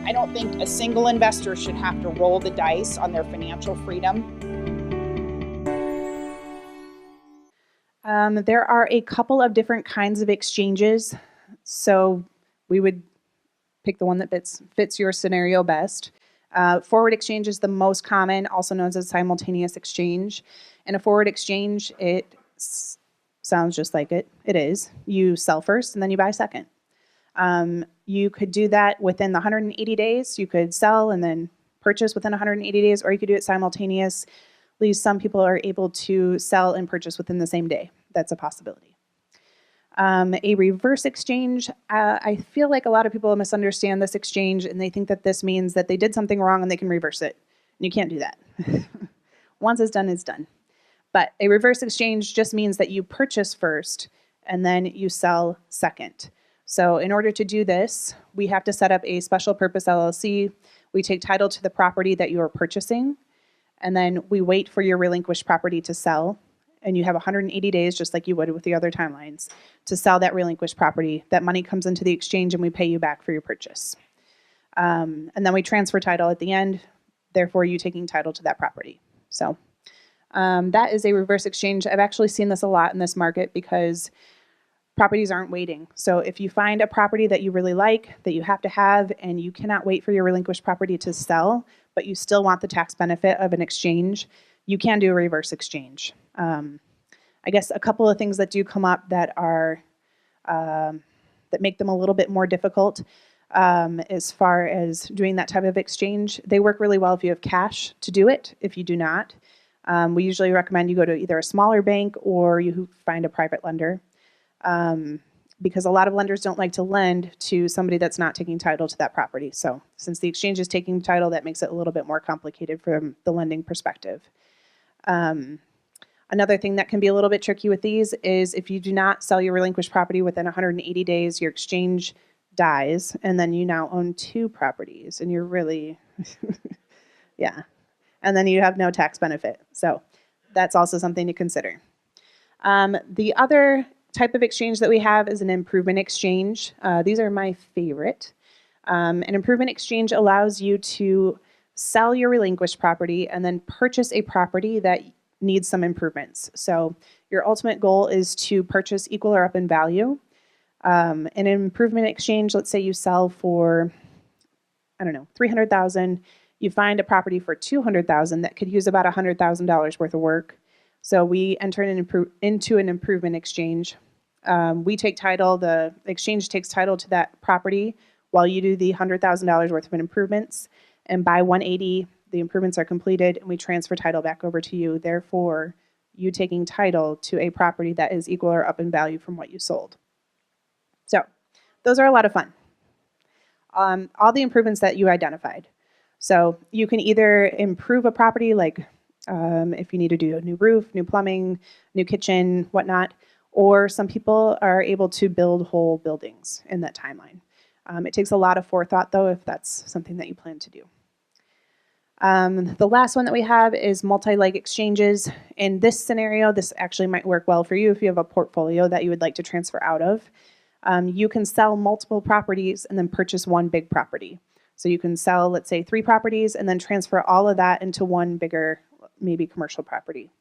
I don't think a single investor should have to roll the dice on their financial freedom. There are a couple of different kinds of exchanges, so we would pick the one that fits your scenario best. Forward exchange is the most common, also known as simultaneous exchange. And a forward exchange, it sounds just like it is. You sell first and then you buy second. You could do that within the 180 days. You could sell and then purchase within 180 days, or you could do it simultaneously. Some people are able to sell and purchase within the same day. That's a possibility. A reverse exchange, I feel like a lot of people misunderstand this exchange and they think that this means that they did something wrong and they can reverse it. And you can't do that. Once it's done, it's done. But a reverse exchange just means that you purchase first and then you sell second. So in order to do this, we have to set up a special purpose LLC. We take title to the property that you are purchasing, and then we wait for your relinquished property to sell. And you have 180 days, just like you would with the other timelines, to sell that relinquished property. That money comes into the exchange and we pay you back for your purchase. And then we transfer title at the end, therefore you taking title to that property. So that is a reverse exchange. I've actually seen this a lot in this market because properties aren't waiting. So if you find a property that you really like, that you have to have, and you cannot wait for your relinquished property to sell, but you still want the tax benefit of an exchange, you can do a reverse exchange. I guess a couple of things that do come up that are that make them a little bit more difficult as far as doing that type of exchange. They work really well if you have cash to do it. If you do not, we usually recommend you go to either a smaller bank or you find a private lender, because a lot of lenders don't like to lend to somebody that's not taking title to that property. So since the exchange is taking title, that makes it a little bit more complicated from the lending perspective. Another thing that can be a little bit tricky with these is if you do not sell your relinquished property within 180 days, your exchange dies, and then you now own two properties, and you're really, yeah. And then you have no tax benefit. So that's also something to consider. The other type of exchange that we have is an improvement exchange. These are my favorite. An improvement exchange allows you to sell your relinquished property and then purchase a property that needs some improvements. So your ultimate goal is to purchase equal or up in value. In an improvement exchange, let's say you sell for, I don't know, $300,000. You find a property for $200,000 that could use about $100,000 worth of work. So we enter into an improvement exchange. We take title, the exchange takes title to that property while you do the $100,000 worth of improvements. And by 180, the improvements are completed and we transfer title back over to you. Therefore, you taking title to a property that is equal or up in value from what you sold. So those are a lot of fun. All the improvements that you identified. So you can either improve a property, like if you need to do a new roof, new plumbing, new kitchen, whatnot, or some people are able to build whole buildings in that timeline. It takes a lot of forethought, though, if that's something that you plan to do. The last one that we have is multi-leg exchanges. In this scenario, this actually might work well for you if you have a portfolio that you would like to transfer out of. You can sell multiple properties and then purchase one big property. So you can sell, let's say, 3 properties and then transfer all of that into one bigger, maybe commercial property.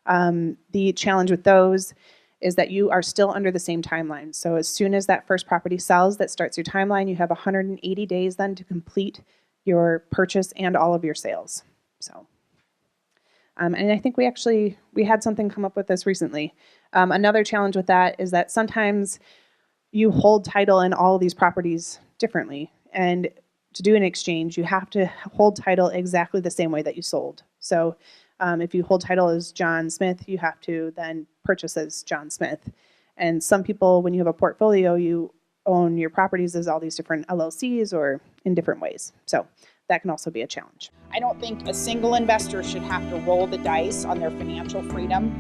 The challenge with those is that you are still under the same timeline. So as soon as that first property sells, that starts your timeline. You have 180 days then to complete your purchase and all of your sales. So, and I think we had something come up with this recently. Another challenge with that is that sometimes you hold title in all of these properties differently. And to do an exchange, you have to hold title exactly the same way that you sold. So if you hold title as John Smith, you have to then purchase as John Smith. And some people, when you have a portfolio, you own your properties as all these different LLCs or in different ways. So that can also be a challenge. I don't think a single investor should have to roll the dice on their financial freedom.